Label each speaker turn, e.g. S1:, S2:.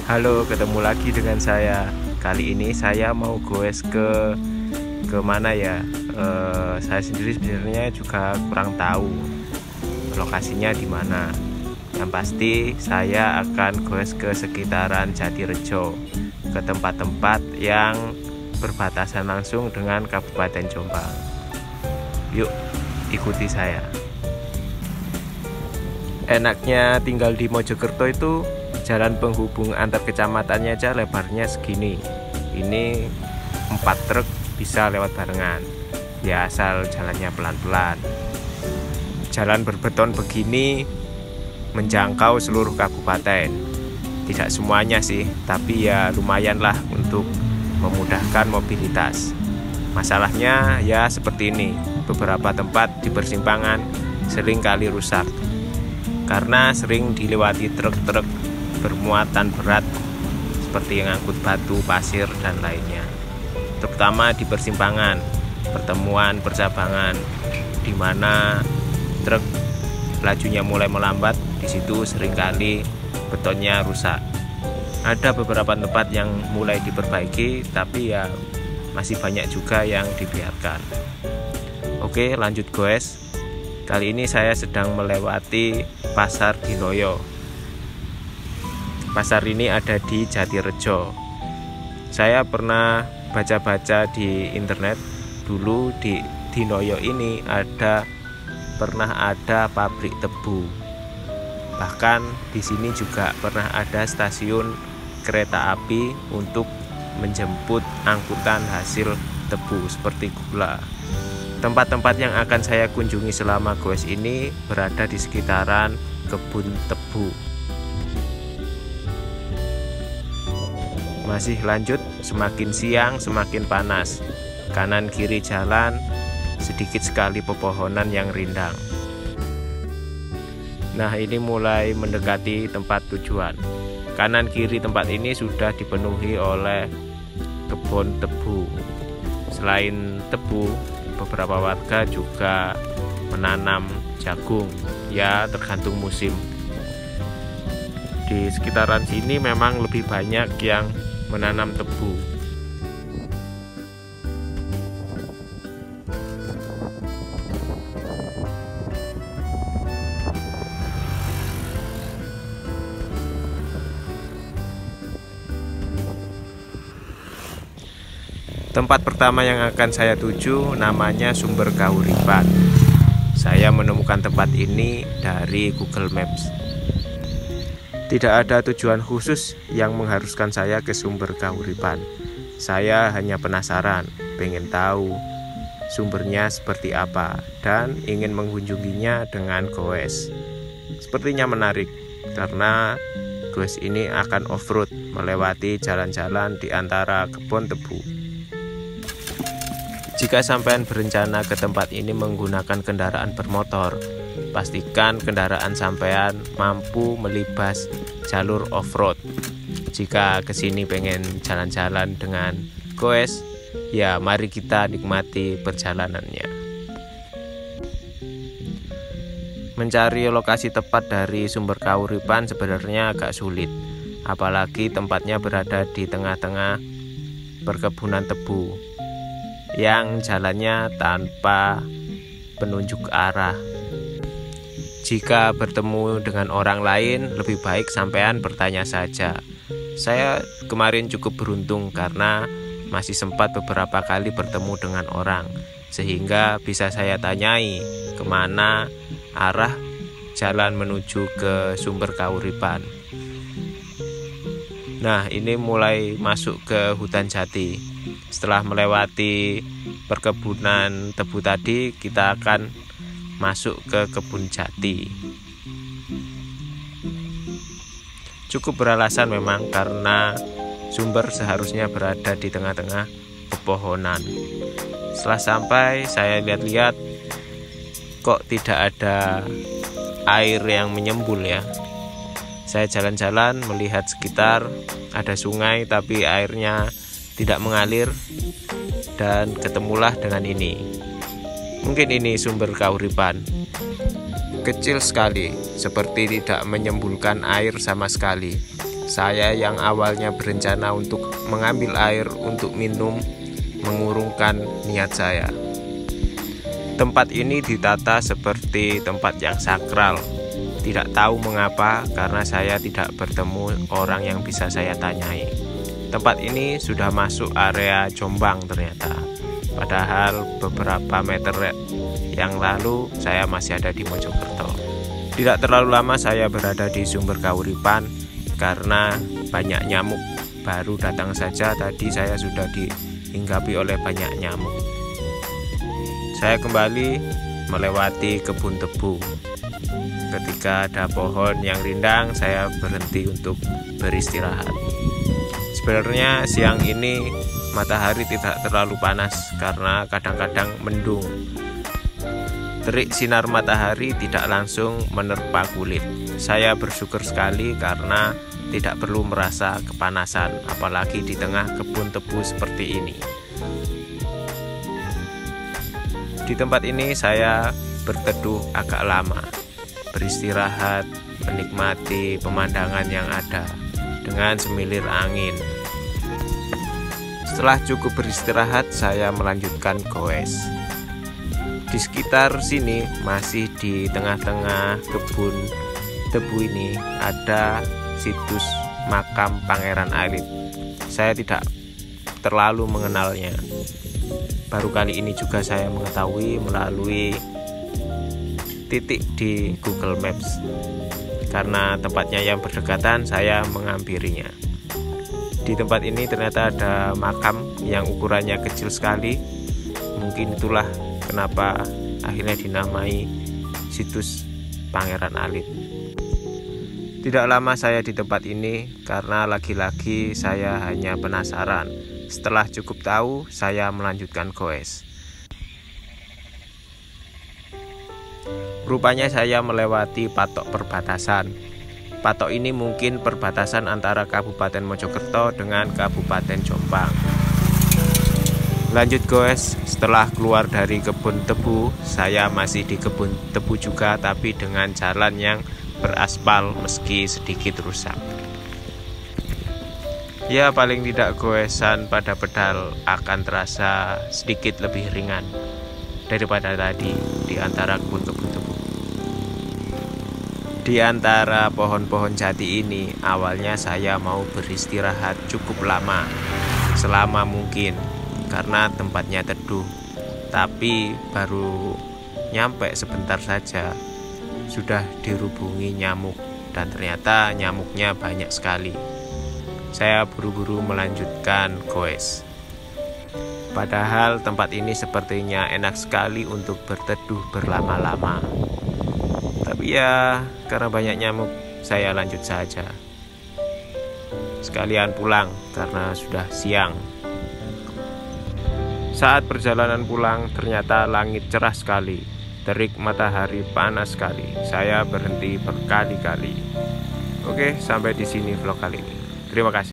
S1: Halo, ketemu lagi dengan saya. Kali ini saya mau goes ke mana ya? Saya sendiri sebenarnya juga kurang tahu lokasinya di mana. Yang pasti saya akan goes ke sekitaran Jatirejo, ke tempat-tempat yang berbatasan langsung dengan Kabupaten Jombang. Yuk, ikuti saya. Enaknya tinggal di Mojokerto itu jalan penghubung antar kecamatannya aja lebarnya segini. Ini 4 truk bisa lewat barengan. Ya asal jalannya pelan-pelan. Jalan berbeton begini menjangkau seluruh kabupaten. Tidak semuanya sih, tapi ya lumayan lah untuk memudahkan mobilitas. Masalahnya ya seperti ini, beberapa tempat di persimpangan sering kali rusak karena sering dilewati truk-truk bermuatan berat seperti yang angkut batu, pasir, dan lainnya. Terutama di persimpangan, pertemuan percabangan di mana truk lajunya mulai melambat, di situ seringkali betonnya rusak. Ada beberapa tempat yang mulai diperbaiki, tapi ya masih banyak juga yang dibiarkan. Oke, lanjut guys. Kali ini saya sedang melewati Pasar Dinoyo. Pasar ini ada di Jatirejo. Saya pernah baca-baca di internet, dulu di Dinoyo ini pernah ada pabrik tebu. Bahkan di sini juga pernah ada stasiun kereta api untuk menjemput angkutan hasil tebu seperti gula. Tempat-tempat yang akan saya kunjungi selama goes ini berada di sekitaran kebun tebu. Masih lanjut, semakin siang semakin panas. Kanan kiri jalan sedikit sekali pepohonan yang rindang. Nah, ini mulai mendekati tempat tujuan. Kanan kiri tempat ini sudah dipenuhi oleh kebun tebu. Selain tebu, beberapa warga juga menanam jagung, ya tergantung musim. Di sekitaran sini memang lebih banyak yang menanam tebu. Tempat pertama yang akan saya tuju namanya Sumber Kahuripan. Saya menemukan tempat ini dari Google Maps. Tidak ada tujuan khusus yang mengharuskan saya ke Sumber Kahuripan. Saya hanya penasaran, pengen tahu sumbernya seperti apa, dan ingin mengunjunginya dengan goes. Sepertinya menarik, karena goes ini akan off-road, melewati jalan-jalan di antara kebun tebu. Jika sampean berencana ke tempat ini menggunakan kendaraan bermotor, pastikan kendaraan sampean mampu melibas jalur off-road. Jika kesini pengen jalan-jalan dengan goes, ya mari kita nikmati perjalanannya. Mencari lokasi tepat dari Sumber Kahuripan sebenarnya agak sulit, apalagi tempatnya berada di tengah-tengah perkebunan tebu yang jalannya tanpa penunjuk arah. Jika bertemu dengan orang lain, lebih baik sampean bertanya saja. Saya kemarin cukup beruntung karena masih sempat beberapa kali bertemu dengan orang, sehingga bisa saya tanyai kemana arah jalan menuju ke Sumber Kahuripan. Nah, ini mulai masuk ke hutan jati. Setelah melewati perkebunan tebu tadi, kita akan masuk ke kebun jati. Cukup beralasan memang, karena sumber seharusnya berada di tengah-tengah pepohonan. Setelah sampai, saya lihat-lihat kok tidak ada air yang menyembul ya. Saya jalan-jalan melihat sekitar, ada sungai tapi airnya tidak mengalir, dan ketemulah dengan ini. Mungkin ini Sumber Kahuripan. kecil sekali, seperti tidak menyembulkan air sama sekali. Saya yang awalnya berencana untuk mengambil air untuk minum, mengurungkan niat saya. Tempat ini ditata seperti tempat yang sakral. Tidak tahu mengapa, karena saya tidak bertemu orang yang bisa saya tanyai. Tempat ini sudah masuk area Jombang ternyata. Padahal beberapa meter yang lalu saya masih ada di Mojokerto. Tidak terlalu lama saya berada di Sumber Kauripan karena banyak nyamuk. Baru datang saja tadi saya sudah dihinggapi oleh banyak nyamuk. Saya kembali melewati kebun tebu. Ketika ada pohon yang rindang, saya berhenti untuk beristirahat. Sebenarnya siang ini matahari tidak terlalu panas karena kadang-kadang mendung. Terik sinar matahari tidak langsung menerpa kulit. Saya bersyukur sekali karena tidak perlu merasa kepanasan, apalagi di tengah kebun tebu seperti ini. Di tempat ini saya berteduh agak lama, beristirahat, menikmati pemandangan yang ada dengan semilir angin. Setelah cukup beristirahat, saya melanjutkan goes. Di sekitar sini, masih di tengah-tengah kebun tebu ini, ada situs makam Pangeran Alit. Saya tidak terlalu mengenalnya. Baru kali ini juga saya mengetahui melalui titik di Google Maps. Karena tempatnya yang berdekatan, saya menghampirinya. Di tempat ini ternyata ada makam yang ukurannya kecil sekali. Mungkin itulah kenapa akhirnya dinamai situs Pangeran Alit. Tidak lama saya di tempat ini karena lagi-lagi saya hanya penasaran. Setelah cukup tahu, saya melanjutkan goes. Rupanya saya melewati patok perbatasan. Patok ini mungkin perbatasan antara Kabupaten Mojokerto dengan Kabupaten Jombang. Lanjut goes, setelah keluar dari kebun tebu, saya masih di kebun tebu juga, tapi dengan jalan yang beraspal meski sedikit rusak. Ya, paling tidak goesan pada pedal akan terasa sedikit lebih ringan daripada tadi di antara kebun-kebun tebu. Di antara pohon-pohon jati ini, awalnya saya mau beristirahat cukup lama, selama mungkin, karena tempatnya teduh. Tapi baru nyampe sebentar saja, sudah dirubungi nyamuk, dan ternyata nyamuknya banyak sekali. Saya buru-buru melanjutkan goes. Padahal tempat ini sepertinya enak sekali untuk berteduh berlama-lama. Tapi ya, karena banyak nyamuk, saya lanjut saja. Sekalian pulang karena sudah siang. Saat perjalanan pulang, ternyata langit cerah sekali. Terik matahari panas sekali. Saya berhenti berkali-kali. Oke, sampai di sini vlog kali ini. Terima kasih.